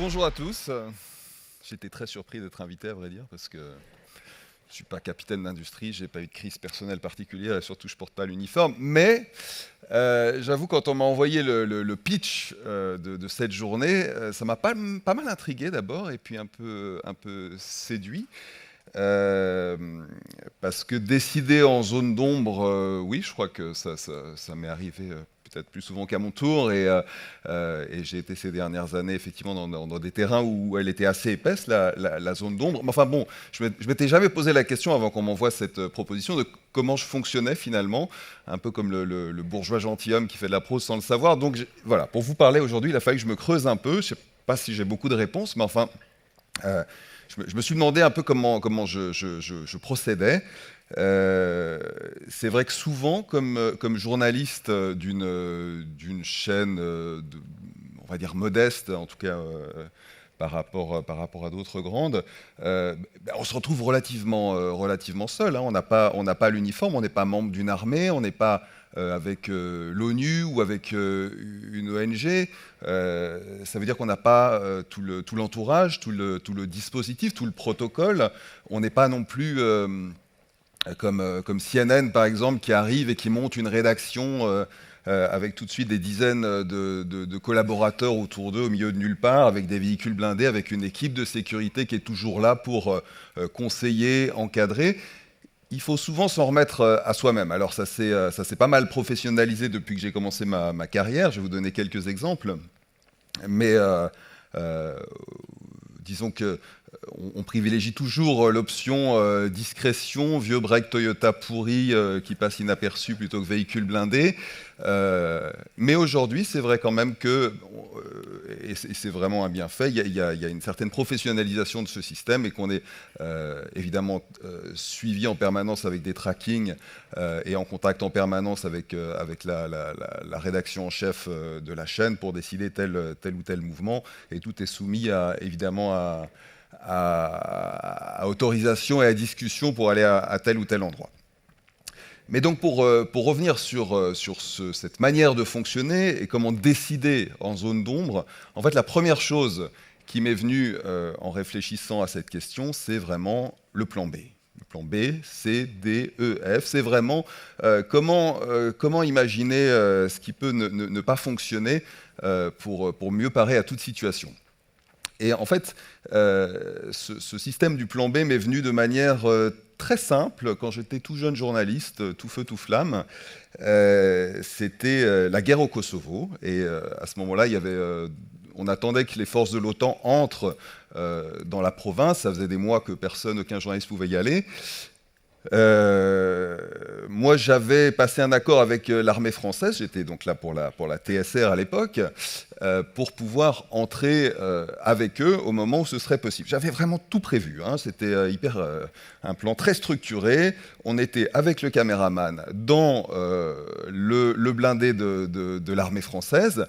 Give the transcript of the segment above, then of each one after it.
Bonjour à tous. J'étais très surpris d'être invité, à vrai dire, parce que je ne suis pas capitaine d'industrie, j'ai pas eu de crise personnelle particulière et surtout je porte pas l'uniforme. Mais j'avoue, quand on m'a envoyé le pitch de cette journée, ça m'a pas mal intrigué d'abord et puis un peu séduit. Euh, Parce que décider en zone d'ombre, oui, je crois que ça m'est arrivé peut-être plus souvent qu'à mon tour. Et j'ai été ces dernières années effectivement dans des terrains où elle était assez épaisse, la zone d'ombre. Mais enfin bon, je m'étais jamais posé la question avant qu'on m'envoie cette proposition de comment je fonctionnais finalement, un peu comme le bourgeois gentilhomme qui fait de la prose sans le savoir. Donc voilà, pour vous parler aujourd'hui, il a fallu que je me creuse un peu. Je ne sais pas si j'ai beaucoup de réponses, mais enfin... Euh, je me suis demandé un peu comment je procédais. C'est vrai que souvent, comme journaliste d'une chaîne, on va dire modeste, en tout cas par rapport à d'autres grandes, on se retrouve relativement seul, hein. On n'a pas l'uniforme, on n'est pas membre d'une armée, on n'est pas avec l'ONU ou avec une ONG. Ça veut dire qu'on n'a pas tout l'entourage, tout le dispositif, tout le protocole. On n'est pas non plus comme CNN, par exemple, qui arrive et qui monte une rédaction avec tout de suite des dizaines de collaborateurs autour d'eux au milieu de nulle part, avec des véhicules blindés, avec une équipe de sécurité qui est toujours là pour conseiller, encadrer. Il faut souvent s'en remettre à soi-même. Alors ça s'est pas mal professionnalisé depuis que j'ai commencé ma carrière. Je vais vous donner quelques exemples. Mais euh, disons que on privilégie toujours l'option discrétion, vieux break Toyota pourri qui passe inaperçu plutôt que véhicule blindé. Mais aujourd'hui, c'est vrai quand même que, et c'est vraiment un bienfait, il y a une certaine professionnalisation de ce système et qu'on est évidemment suivi en permanence avec des trackings et en contact en permanence avec la rédaction en chef de la chaîne pour décider tel ou tel mouvement. Et tout est soumis évidemment à autorisation et à discussion pour aller à tel ou tel endroit. Mais donc pour revenir sur cette manière de fonctionner et comment décider en zone d'ombre, en fait la première chose qui m'est venue en réfléchissant à cette question, c'est vraiment le plan B. Le plan B, C, D, E, F, c'est vraiment comment imaginer ce qui peut ne pas fonctionner pour mieux parer à toute situation. Et en fait, ce système du plan B m'est venu de manière très simple quand j'étais tout jeune journaliste, tout feu, tout flamme. C'était la guerre au Kosovo. Et à ce moment-là, on attendait que les forces de l'OTAN entrent dans la province. Ça faisait des mois que aucun journaliste pouvait y aller. Moi, j'avais passé un accord avec l'armée française, j'étais donc là pour la TSR à l'époque, pour pouvoir entrer avec eux au moment où ce serait possible. J'avais vraiment tout prévu, hein. C'était un plan très structuré. On était avec le caméraman dans le blindé de l'armée française.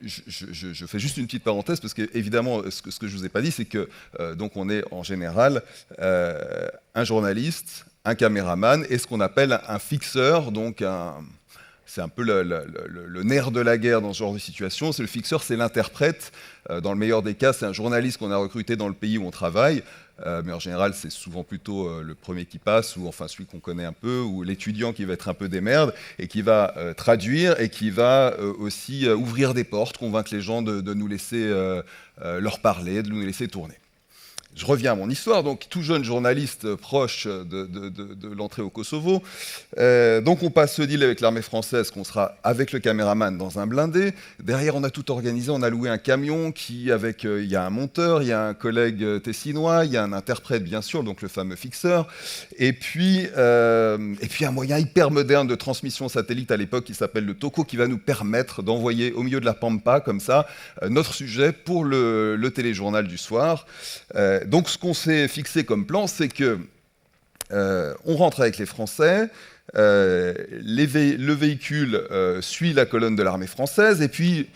Je fais juste une petite parenthèse parce que évidemment ce que je vous ai pas dit, c'est que donc on est en général un journaliste, un caméraman et ce qu'on appelle un fixeur. Donc c'est un peu le nerf de la guerre dans ce genre de situation. C'est le fixeur, c'est l'interprète. Dans le meilleur des cas, c'est un journaliste qu'on a recruté dans le pays où on travaille. Mais en général, c'est souvent plutôt le premier qui passe, ou enfin celui qu'on connaît un peu, ou l'étudiant qui va être un peu démerde, et qui va traduire, et qui va aussi ouvrir des portes, convaincre les gens de nous laisser leur parler, de nous laisser tourner. Je reviens à mon histoire, donc tout jeune journaliste proche de l'entrée au Kosovo. Donc on passe ce deal avec l'armée française qu'on sera avec le caméraman dans un blindé. Derrière, on a tout organisé, on a loué un camion il y a un monteur, il y a un collègue tessinois, il y a un interprète bien sûr, donc le fameux fixeur. Et puis un moyen hyper moderne de transmission satellite à l'époque qui s'appelle le Toco, qui va nous permettre d'envoyer au milieu de la pampa comme ça notre sujet pour le téléjournal du soir. Donc ce qu'on s'est fixé comme plan, c'est que on rentre avec les Français, le véhicule suit la colonne de l'armée française, et puis,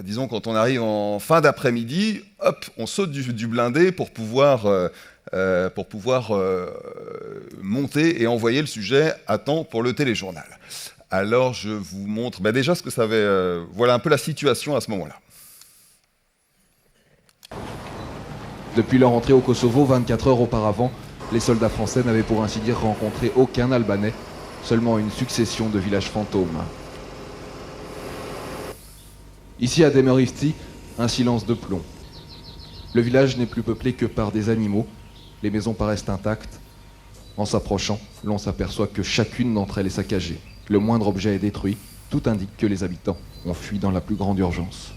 disons, quand on arrive en fin d'après-midi, hop, on saute du blindé pour pouvoir monter et envoyer le sujet à temps pour le téléjournal. Alors je vous montre déjà ce que ça avait... voilà un peu la situation à ce moment-là. Depuis leur entrée au Kosovo, 24 heures auparavant, les soldats français n'avaient pour ainsi dire rencontré aucun Albanais, seulement une succession de villages fantômes. Ici à Demirivci, un silence de plomb. Le village n'est plus peuplé que par des animaux, les maisons paraissent intactes. En s'approchant, l'on s'aperçoit que chacune d'entre elles est saccagée. Le moindre objet est détruit, tout indique que les habitants ont fui dans la plus grande urgence.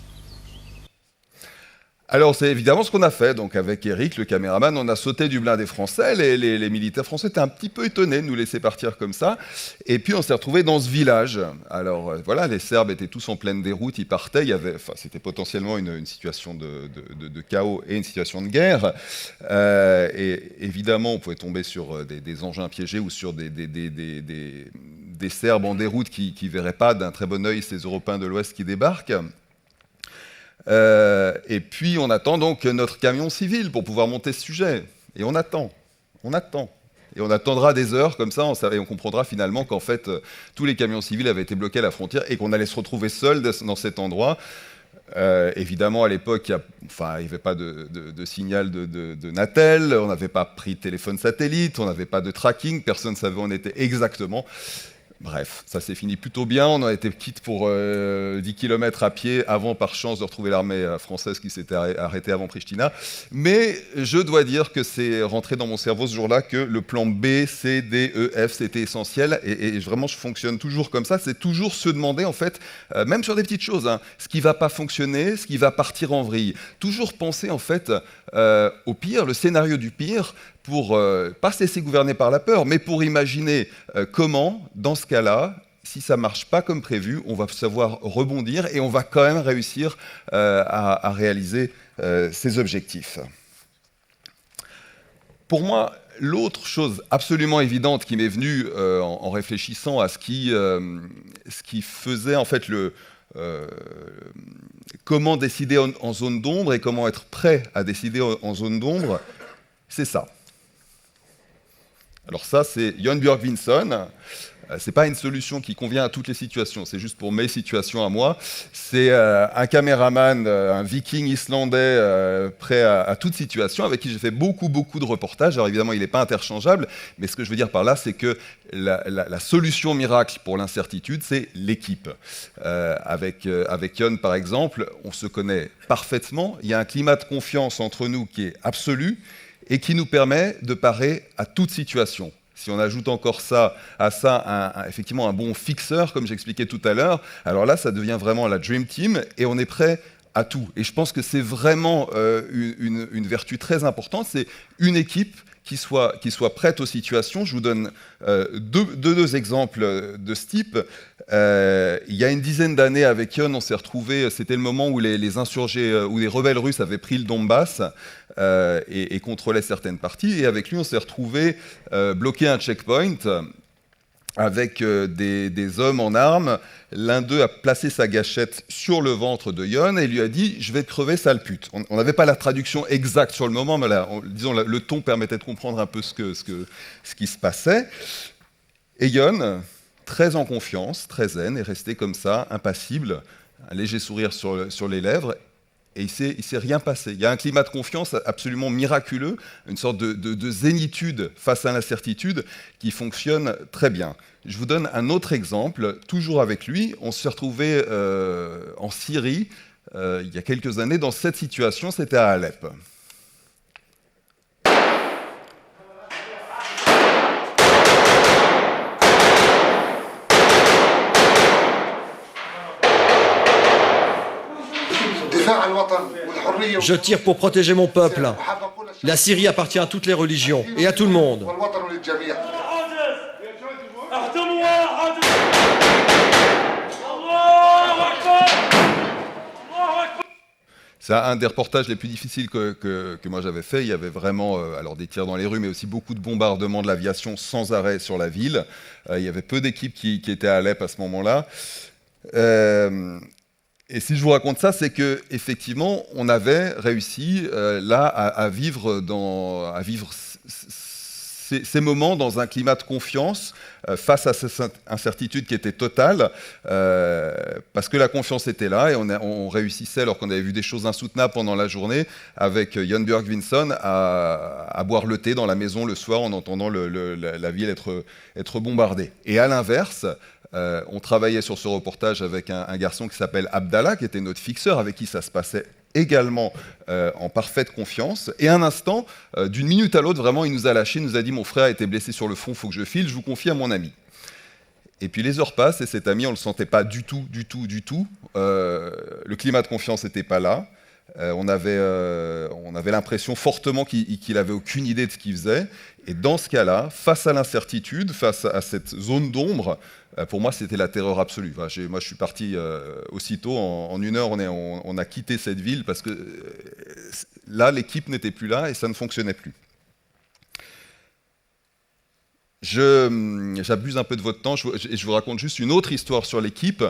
Alors c'est évidemment ce qu'on a fait, donc avec Eric, le caméraman, on a sauté du blindé français, les militaires français étaient un petit peu étonnés de nous laisser partir comme ça, et puis on s'est retrouvés dans ce village. Alors voilà, les Serbes étaient tous en pleine déroute, ils partaient, c'était potentiellement une situation de chaos et une situation de guerre, et évidemment on pouvait tomber sur des engins piégés ou sur des Serbes en déroute qui ne verraient pas d'un très bon œil ces Européens de l'Ouest qui débarquent. Et puis on attend donc notre camion civil pour pouvoir monter ce sujet. Et on attend. Et on attendra des heures comme ça, et on comprendra finalement qu'en fait, tous les camions civils avaient été bloqués à la frontière et qu'on allait se retrouver seuls dans cet endroit. Évidemment, à l'époque, il n'y avait pas de signal de Natel, on n'avait pas pris de téléphone satellite, on n'avait pas de tracking, personne ne savait où on était exactement. Bref, ça s'est fini plutôt bien. On a été quitte pour 10 km à pied avant, par chance, de retrouver l'armée française qui s'était arrêtée avant Pristina. Mais je dois dire que c'est rentré dans mon cerveau ce jour-là que le plan B, C, D, E, F, c'était essentiel. Et vraiment, je fonctionne toujours comme ça. C'est toujours se demander, en fait, même sur des petites choses, hein, ce qui ne va pas fonctionner, ce qui va partir en vrille. Toujours penser, en fait, au pire, le scénario du pire, pour pas se laisser gouverner par la peur, mais pour imaginer comment, dans ce cas-là, si ça ne marche pas comme prévu, on va savoir rebondir et on va quand même réussir à réaliser ces objectifs. Pour moi, l'autre chose absolument évidente qui m'est venue en réfléchissant à ce qui faisait en fait comment décider en zone d'ombre et comment être prêt à décider en zone d'ombre, c'est ça. Alors ça, c'est Jon Björkvinsson. C'est pas une solution qui convient à toutes les situations, c'est juste pour mes situations à moi. C'est un caméraman, un viking islandais prêt à toute situation, avec qui j'ai fait beaucoup de reportages. Alors évidemment, il n'est pas interchangeable, mais ce que je veux dire par là, c'est que la solution miracle pour l'incertitude, c'est l'équipe. Avec Jon, par exemple, on se connaît parfaitement. Il y a un climat de confiance entre nous qui est absolu, et qui nous permet de parer à toute situation. Si on ajoute encore à ça effectivement un bon fixeur, comme j'expliquais tout à l'heure, alors là, ça devient vraiment la Dream Team, et on est prêt à tout. Et je pense que c'est vraiment une vertu très importante, c'est une équipe qui soit prête aux situations. Je vous donne deux exemples de ce type. Il y a une dizaine d'années, avec Jon, on s'est retrouvés, c'était le moment où les insurgés, où les rebelles russes avaient pris le Donbass et contrôlaient certaines parties. Et avec lui, on s'est retrouvés bloquer un checkpoint avec des hommes en armes. L'un d'eux a placé sa gâchette sur le ventre de Jon et lui a dit « Je vais te crever, sale pute ». On n'avait pas la traduction exacte sur le moment, mais là, disons, le ton permettait de comprendre un peu ce qui se passait. Et Jon, très en confiance, très zen, est resté comme ça, impassible, un léger sourire sur les lèvres, et il ne s'est rien passé. Il y a un climat de confiance absolument miraculeux, une sorte de zénitude face à l'incertitude qui fonctionne très bien. Je vous donne un autre exemple, toujours avec lui. On s'est retrouvés en Syrie il y a quelques années dans cette situation, c'était à Alep. Je tire pour protéger mon peuple. La Syrie appartient à toutes les religions et à tout le monde. C'est un des reportages les plus difficiles que moi j'avais fait. Il y avait vraiment alors des tirs dans les rues, mais aussi beaucoup de bombardements de l'aviation sans arrêt sur la ville. Il y avait peu d'équipes qui étaient à Alep à ce moment-là. Et si je vous raconte ça, c'est que effectivement, on avait réussi là à vivre ces moments dans un climat de confiance face à cette incertitude qui était totale, parce que la confiance était là et on réussissait, alors qu'on avait vu des choses insoutenables pendant la journée, avec Jon Björk Vinson, à boire le thé dans la maison le soir en entendant la ville être bombardée. Et à l'inverse, on travaillait sur ce reportage avec un garçon qui s'appelle Abdallah, qui était notre fixeur, avec qui ça se passait également en parfaite confiance. Et un instant, d'une minute à l'autre, vraiment, il nous a lâché, il nous a dit « Mon frère a été blessé sur le front, il faut que je file, je vous confie à mon ami ». Et puis les heures passent, et cet ami, on ne le sentait pas du tout. Le climat de confiance n'était pas là. On avait l'impression fortement qu'il n'avait aucune idée de ce qu'il faisait. Et dans ce cas-là, face à l'incertitude, face à cette zone d'ombre, pour moi, c'était la terreur absolue. Moi, je suis parti aussitôt. En une heure, on a quitté cette ville parce que là, l'équipe n'était plus là et ça ne fonctionnait plus. J'abuse un peu de votre temps, je vous raconte juste une autre histoire sur l'équipe,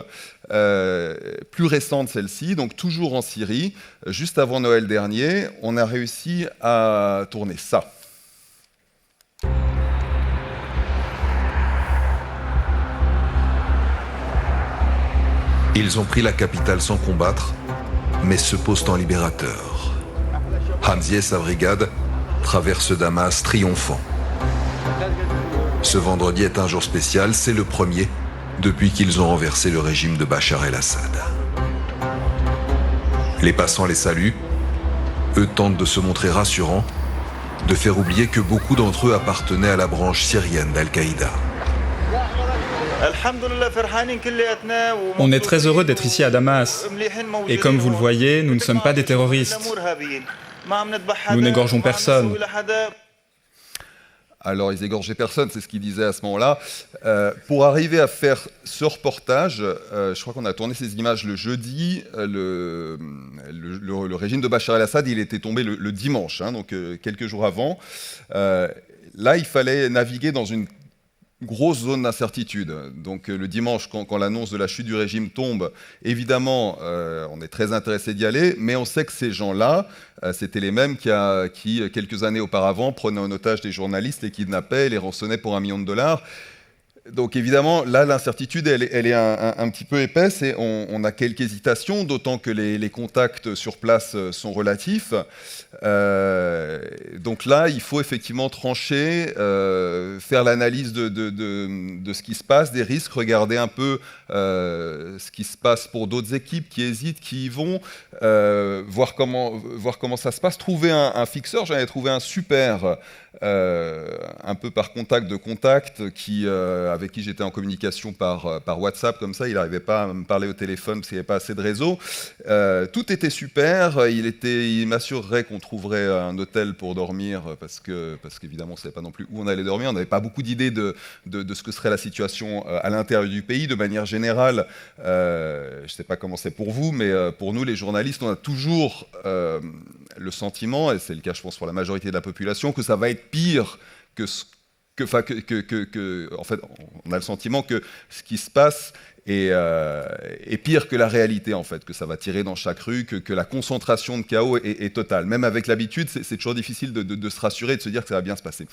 plus récente celle-ci, donc toujours en Syrie. Juste avant Noël dernier, on a réussi à tourner ça. Ils ont pris la capitale sans combattre, mais se posent en libérateurs. Hamzi et sa brigade traversent Damas triomphant. Ce vendredi est un jour spécial, c'est le premier depuis qu'ils ont renversé le régime de Bachar el-Assad. Les passants les saluent, eux tentent de se montrer rassurants, de faire oublier que beaucoup d'entre eux appartenaient à la branche syrienne d'Al-Qaïda. On est très heureux d'être ici à Damas. Et comme vous le voyez, nous ne sommes pas des terroristes. Nous n'égorgeons personne. Alors, ils égorgeaient personne, c'est ce qu'ils disaient à ce moment-là. Pour arriver à faire ce reportage, je crois qu'on a tourné ces images le jeudi. Le régime de Bachar el-Assad, il était tombé le dimanche, donc quelques jours avant. Là, il fallait naviguer dans une grosse zone d'incertitude. Donc le dimanche, quand l'annonce de la chute du régime tombe, évidemment, on est très intéressé d'y aller, mais on sait que ces gens-là, c'était les mêmes qui, quelques années auparavant, prenaient en otage des journalistes, les kidnappaient, les rançonnaient pour $1 million. Donc évidemment, là, l'incertitude, elle est un petit peu épaisse et on a quelques hésitations, d'autant que les contacts sur place sont relatifs. Donc là, il faut effectivement trancher, faire l'analyse de ce qui se passe, des risques, regarder un peu ce qui se passe pour d'autres équipes qui hésitent, qui y vont, voir comment ça se passe, trouver un fixeur. J'en ai trouvé un super, un peu par contact de contact, avec qui j'étais en communication par WhatsApp, comme ça, il n'arrivait pas à me parler au téléphone parce qu'il n'y avait pas assez de réseau. Tout était super, il m'assurerait qu'on trouverait un hôtel pour dormir, parce qu'évidemment, on ne savait pas non plus où on allait dormir, on n'avait pas beaucoup d'idées de ce que serait la situation à l'intérieur du pays. De manière générale, je ne sais pas comment c'est pour vous, mais pour nous, les journalistes, on a toujours le sentiment, et c'est le cas, je pense, pour la majorité de la population, que ça va être pire en fait, on a le sentiment que ce qui se passe est pire que la réalité, en fait, que ça va tirer dans chaque rue, que la concentration de chaos est totale. Même avec l'habitude, c'est toujours difficile de se rassurer et de se dire que ça va bien se passer.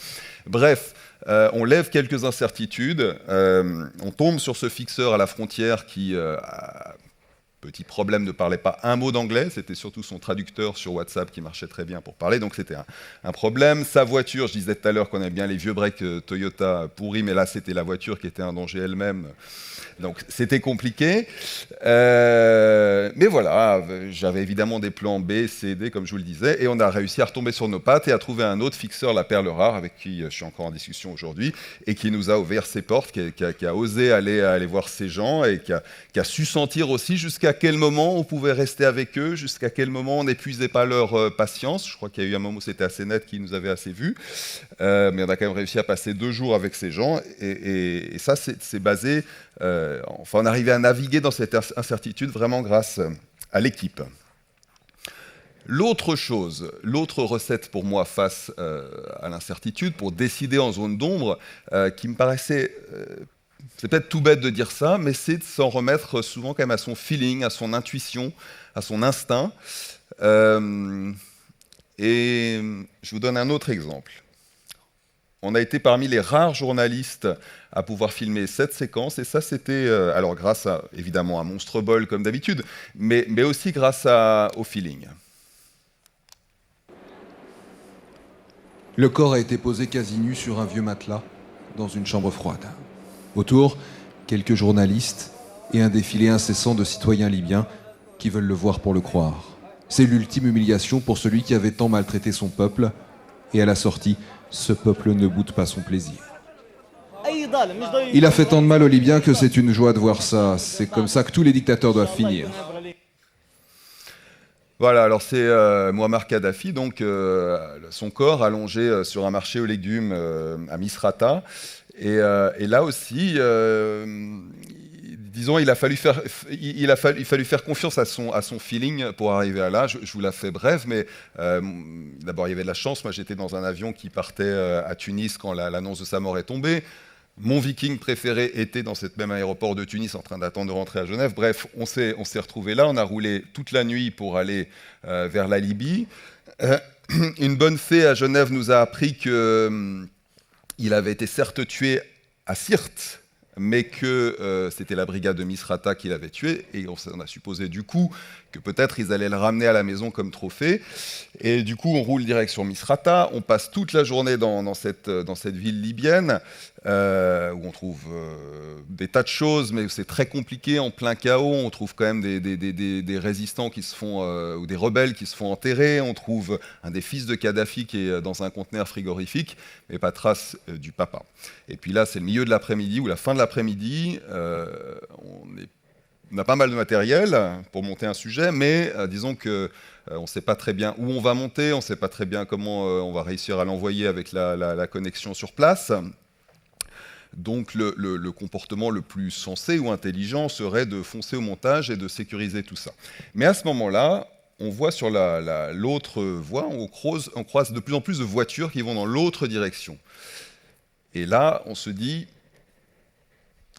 Bref, on lève quelques incertitudes, on tombe sur ce fixeur à la frontière qui... Petit problème, ne parlait pas un mot d'anglais, c'était surtout son traducteur sur WhatsApp qui marchait très bien pour parler, donc c'était un problème. Sa voiture, je disais tout à l'heure qu'on aime bien les vieux breaks Toyota pourris, mais là c'était la voiture qui était un danger elle-même, donc c'était compliqué. Mais voilà, j'avais évidemment des plans B, C, D, comme je vous le disais, et on a réussi à retomber sur nos pattes et à trouver un autre fixeur, la perle rare, avec qui je suis encore en discussion aujourd'hui, et qui nous a ouvert ses portes, qui a osé aller voir ces gens, et qui a su sentir aussi jusqu'à quel moment on pouvait rester avec eux, jusqu'à quel moment on n'épuisait pas leur patience. Je crois qu'il y a eu un moment où c'était assez net, qui nous avait assez vus, mais on a quand même réussi à passer 2 jours avec ces gens, et ça c'est basé, enfin on arrivait à naviguer dans cette incertitude vraiment grâce à l'équipe. L'autre chose, l'autre recette pour moi face à l'incertitude, pour décider en zone d'ombre, qui me paraissait... c'est peut-être tout bête de dire ça, mais c'est de s'en remettre souvent quand même à son feeling, à son intuition, à son instinct. Et je vous donne un autre exemple. on a été parmi les rares journalistes à pouvoir filmer cette séquence, et ça c'était, alors grâce évidemment à Monstre Ball comme d'habitude, mais aussi grâce au feeling. Le corps a été posé quasi nu sur un vieux matelas dans une chambre froide. Autour, quelques journalistes et un défilé incessant de citoyens libyens qui veulent le voir pour le croire. C'est l'ultime humiliation pour celui qui avait tant maltraité son peuple, et à la sortie, ce peuple ne boude pas son plaisir. Il a fait tant de mal aux Libyens que c'est une joie de voir ça. C'est comme ça que tous les dictateurs doivent finir. Voilà, alors c'est Muammar Kadhafi, donc son corps allongé sur un marché aux légumes à Misrata. Et là aussi, disons, il a fallu faire confiance à son feeling pour arriver à là. Je vous la fais brève, mais d'abord, il y avait de la chance. Moi, j'étais dans un avion qui partait à Tunis quand l'annonce de sa mort est tombée. Mon viking préféré était dans cet même aéroport de Tunis en train d'attendre de rentrer à Genève. Bref, on s'est retrouvés là. On a roulé toute la nuit pour aller vers la Libye. Une bonne fée à Genève nous a appris qu'il avait été certes tué à Sirte, mais que c'était la brigade de Misrata qui l'avait tué, et on a supposé du coup que peut-être ils allaient le ramener à la maison comme trophée. Et du coup, on roule direction Misrata, on passe toute la journée dans cette ville libyenne, où on trouve des tas de choses, mais c'est très compliqué, en plein chaos. On trouve quand même des résistants qui se font, ou des rebelles qui se font enterrer. On trouve un des fils de Kadhafi qui est dans un conteneur frigorifique, mais pas trace du papa. Et puis là, c'est le milieu de l'après-midi, ou la fin de l'après-midi. On a pas mal de matériel pour monter un sujet, mais disons que on ne sait pas très bien où on va monter, on ne sait pas très bien comment on va réussir à l'envoyer avec la connexion sur place. Donc le comportement le plus sensé ou intelligent serait de foncer au montage et de sécuriser tout ça. Mais à ce moment-là, on voit sur l'autre voie, on croise de plus en plus de voitures qui vont dans l'autre direction. Et là, on se dit,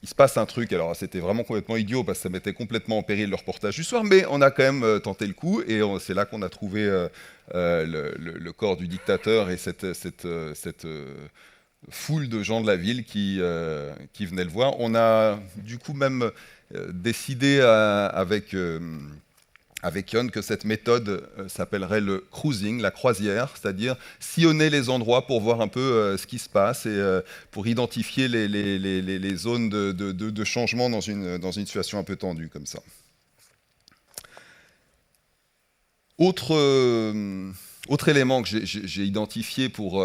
il se passe un truc. Alors c'était vraiment complètement idiot parce que ça mettait complètement en péril le reportage du soir, mais on a quand même tenté le coup, et c'est là qu'on a trouvé le corps du dictateur et cette foule de gens de la ville qui venaient le voir. On a du coup même décidé avec Yon que cette méthode s'appellerait le cruising, la croisière, c'est-à-dire sillonner les endroits pour voir un peu ce qui se passe et pour identifier les zones de changement dans une situation un peu tendue comme ça. Autre élément que j'ai identifié pour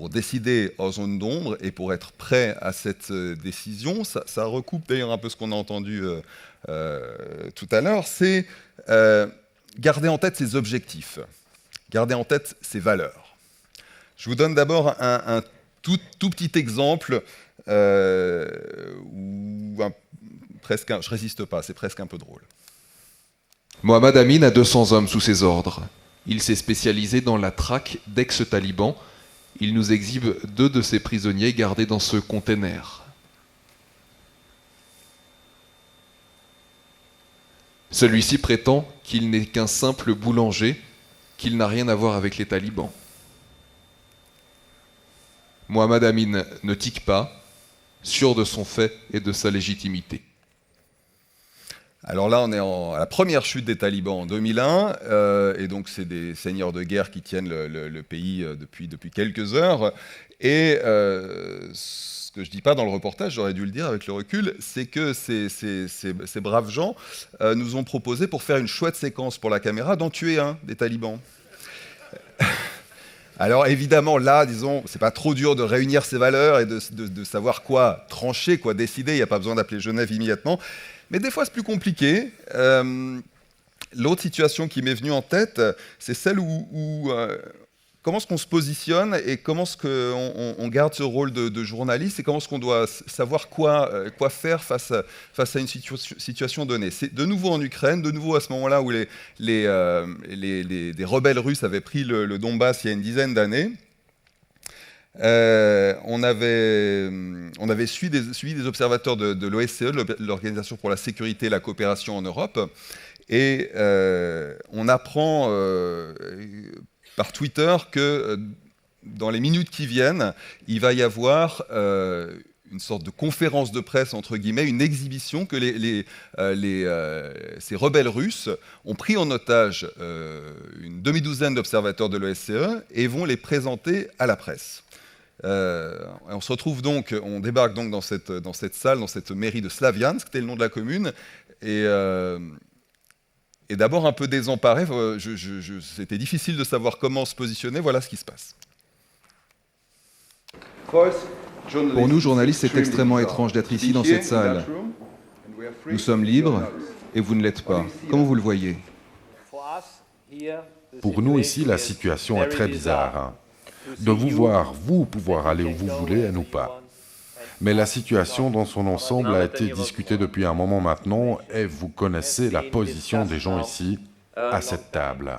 décider en zone d'ombre et pour être prêt à cette décision, ça recoupe d'ailleurs un peu ce qu'on a entendu tout à l'heure, c'est garder en tête ses objectifs, garder en tête ses valeurs. Je vous donne d'abord un tout petit exemple où je résiste pas, c'est presque un peu drôle. Mohamed Amin a 200 hommes sous ses ordres. Il s'est spécialisé dans la traque d'ex-talibans. Il nous exhibe 2 de ses prisonniers gardés dans ce container. Celui-ci prétend qu'il n'est qu'un simple boulanger, qu'il n'a rien à voir avec les talibans. Mohamed Amin ne tique pas, sûr de son fait et de sa légitimité. Alors là, on est à la première chute des talibans en 2001, et donc c'est des seigneurs de guerre qui tiennent le pays depuis quelques heures. Et ce que je ne dis pas dans le reportage, j'aurais dû le dire avec le recul, c'est que ces braves gens nous ont proposé, pour faire une chouette séquence pour la caméra, d'en tuer un des talibans. Alors évidemment, là, disons, c'est pas trop dur de réunir ces valeurs et de savoir quoi trancher, quoi décider. Il n'y a pas besoin d'appeler Genève immédiatement. Mais des fois, c'est plus compliqué. L'autre situation qui m'est venue en tête, c'est celle où comment est-ce qu'on se positionne et comment est-ce qu'on garde ce rôle de journaliste et comment est-ce qu'on doit savoir quoi faire face à une situation donnée. C'est de nouveau en Ukraine, de nouveau à ce moment-là où les rebelles russes avaient pris le Donbass il y a une dizaine d'années. On avait suivi des observateurs de l'OSCE, l'Organisation pour la sécurité et la coopération en Europe, et on apprend par Twitter que dans les minutes qui viennent, il va y avoir une sorte de conférence de presse, entre guillemets, une exhibition que ces rebelles russes ont pris en otage une demi-douzaine d'observateurs de l'OSCE et vont les présenter à la presse. On se retrouve donc, on débarque donc dans cette salle, dans cette mairie de Slaviansk, c'était le nom de la commune, et d'abord un peu désemparé, c'était difficile de savoir comment se positionner, voilà ce qui se passe. Pour nous, journalistes, c'est extrêmement étrange d'être ici dans cette salle. Nous sommes libres et vous ne l'êtes pas. Comment vous le voyez? Pour nous ici, la situation est très bizarre. De vous voir, vous, pouvoir aller où vous voulez et nous pas. Mais la situation dans son ensemble a été discutée depuis un moment maintenant et vous connaissez la position des gens ici, à cette table.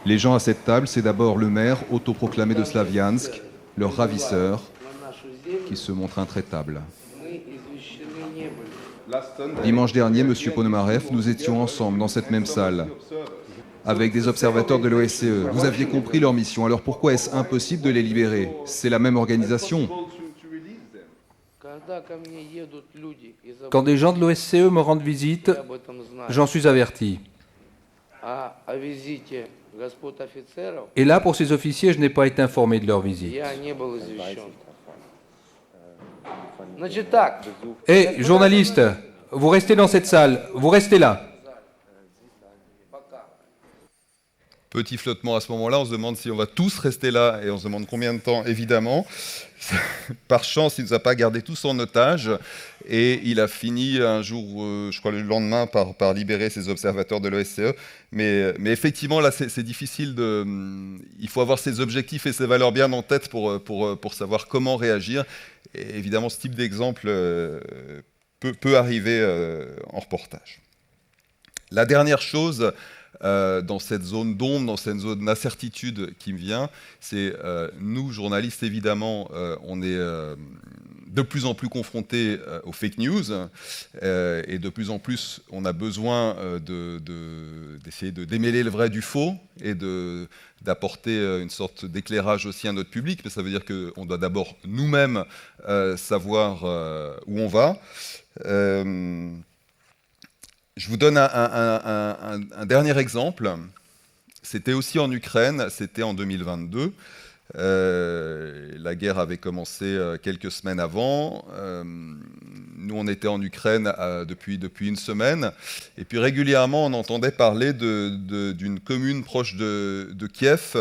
Les gens à cette table, c'est d'abord le maire autoproclamé de Slaviansk, leur ravisseur, qui se montre intraitable. Dimanche dernier, M. Ponomarev, nous étions ensemble dans cette même salle, avec des observateurs de l'OSCE. Vous aviez compris leur mission, alors pourquoi est-ce impossible de les libérer? C'est la même organisation. Quand des gens de l'OSCE me rendent visite, j'en suis averti. Et là, pour ces officiers, je n'ai pas été informé de leur visite. Hé, journalistes, vous restez dans cette salle, vous restez là. Petit flottement à ce moment-là, on se demande si on va tous rester là, et on se demande combien de temps, évidemment. Par chance, il ne nous a pas gardés tous en otage, et il a fini un jour, je crois le lendemain, par libérer ses observateurs de l'OSCE. Mais effectivement, là, c'est difficile il faut avoir ses objectifs et ses valeurs bien en tête pour savoir comment réagir. Et évidemment, ce type d'exemple peut arriver en reportage. La dernière chose, dans cette zone d'ombre, dans cette zone d'incertitude qui me vient, c'est nous, journalistes, évidemment, on est de plus en plus confrontés aux fake news, et de plus en plus, on a besoin d'essayer de démêler le vrai du faux et d'apporter une sorte d'éclairage aussi à notre public, mais ça veut dire qu'on doit d'abord nous-mêmes savoir où on va. Je vous donne un dernier exemple. C'était aussi en Ukraine, c'était en 2022. La guerre avait commencé quelques semaines avant. Nous, on était en Ukraine depuis une semaine. Et puis régulièrement, on entendait parler d'une commune proche de Kiev.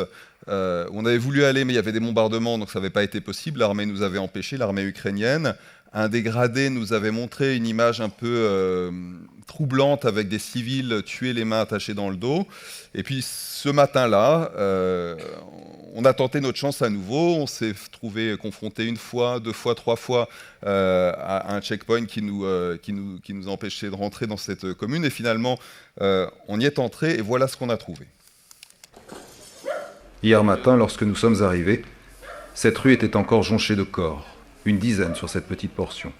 On avait voulu aller, mais il y avait des bombardements, donc ça n'avait pas été possible. L'armée nous avait empêchés, l'armée ukrainienne. Un dégradé nous avait montré une image un peu troublante avec des civils tués, les mains attachées dans le dos. Et puis ce matin-là, on a tenté notre chance à nouveau. On s'est trouvé confronté une fois, deux fois, trois fois à un checkpoint qui nous empêchait de rentrer dans cette commune. Et finalement, on y est entré et voilà ce qu'on a trouvé. Hier matin, lorsque nous sommes arrivés, cette rue était encore jonchée de corps. Une dizaine sur cette petite portion.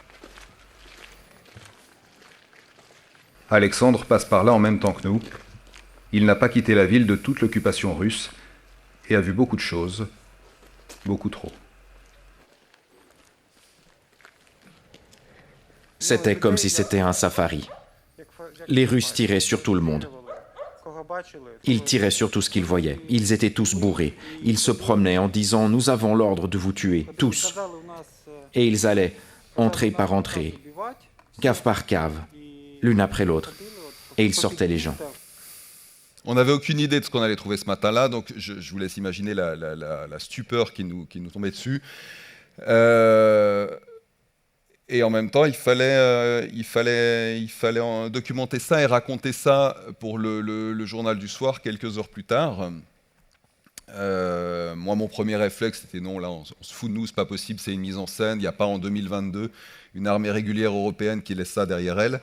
Alexandre passe par là en même temps que nous. Il n'a pas quitté la ville de toute l'occupation russe et a vu beaucoup de choses, beaucoup trop. C'était comme si c'était un safari. Les Russes tiraient sur tout le monde. Ils tiraient sur tout ce qu'ils voyaient. Ils étaient tous bourrés. Ils se promenaient en disant « Nous avons l'ordre de vous tuer, tous ». Et ils allaient, entrée par entrée, cave par cave, l'une après l'autre, et ils sortaient les gens. On n'avait aucune idée de ce qu'on allait trouver ce matin-là, donc je vous laisse imaginer la stupeur qui nous tombait dessus. Et en même temps, il fallait documenter ça et raconter ça pour le journal du soir quelques heures plus tard. Moi, mon premier réflexe, c'était non, là, on se fout de nous, c'est pas possible, c'est une mise en scène. Il n'y a pas en 2022 une armée régulière européenne qui laisse ça derrière elle.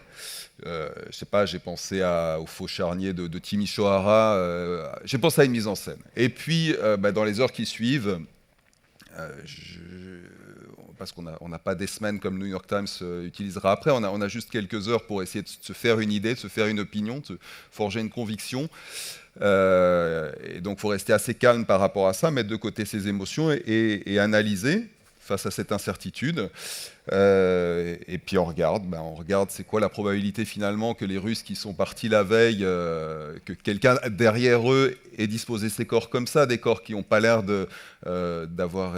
Je sais pas, j'ai pensé au faux charnier de Timișoara. J'ai pensé à une mise en scène. Et puis, dans les heures qui suivent, parce qu'on n'a pas des semaines comme le New York Times utilisera après, on a juste quelques heures pour essayer de se faire une idée, de se faire une opinion, de se forger une conviction. Et donc il faut rester assez calme par rapport à ça, mettre de côté ses émotions et analyser face à cette incertitude. Et puis on regarde c'est quoi la probabilité finalement que les Russes qui sont partis la veille, que quelqu'un derrière eux ait disposé ces corps comme ça, des corps qui n'ont pas l'air d'avoir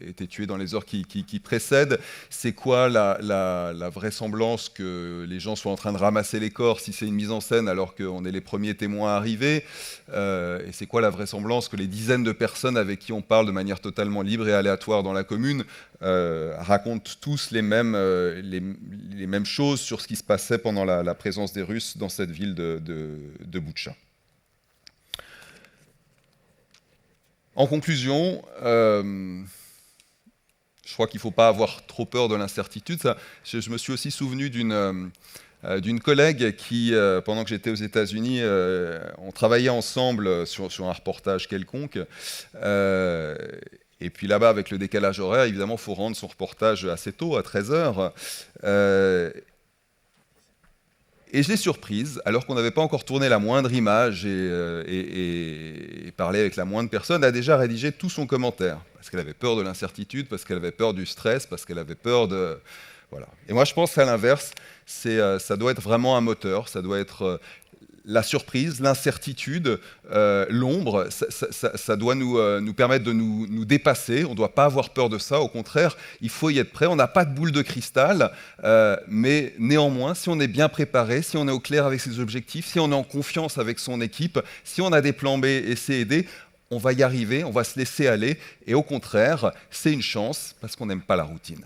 été tués dans les heures qui précèdent. C'est quoi la vraisemblance que les gens soient en train de ramasser les corps si c'est une mise en scène alors qu'on est les premiers témoins arrivés, et c'est quoi la vraisemblance que les dizaines de personnes avec qui on parle de manière totalement libre et aléatoire dans la commune racontent tous les mêmes choses sur ce qui se passait pendant la présence des Russes dans cette ville de Boutcha. En conclusion, je crois qu'il ne faut pas avoir trop peur de l'incertitude. Je me suis aussi souvenu d'une collègue qui, pendant que j'étais aux États-Unis, on travaillait ensemble sur un reportage quelconque. Et puis là-bas, avec le décalage horaire, évidemment, il faut rendre son reportage assez tôt, à 13h. Et je l'ai surprise, alors qu'on n'avait pas encore tourné la moindre image et parlé avec la moindre personne, a déjà rédigé tout son commentaire. Parce qu'elle avait peur de l'incertitude, parce qu'elle avait peur du stress, parce qu'elle avait peur de... Voilà. Et moi, je pense qu'à l'inverse, ça doit être vraiment un moteur, ça doit être... la surprise, l'incertitude, l'ombre, ça doit nous permettre de nous dépasser. On ne doit pas avoir peur de ça, au contraire, il faut y être prêt. On n'a pas de boule de cristal, mais néanmoins, si on est bien préparé, si on est au clair avec ses objectifs, si on est en confiance avec son équipe, si on a des plans B et C et D, on va y arriver, on va se laisser aller. Et au contraire, c'est une chance, parce qu'on n'aime pas la routine.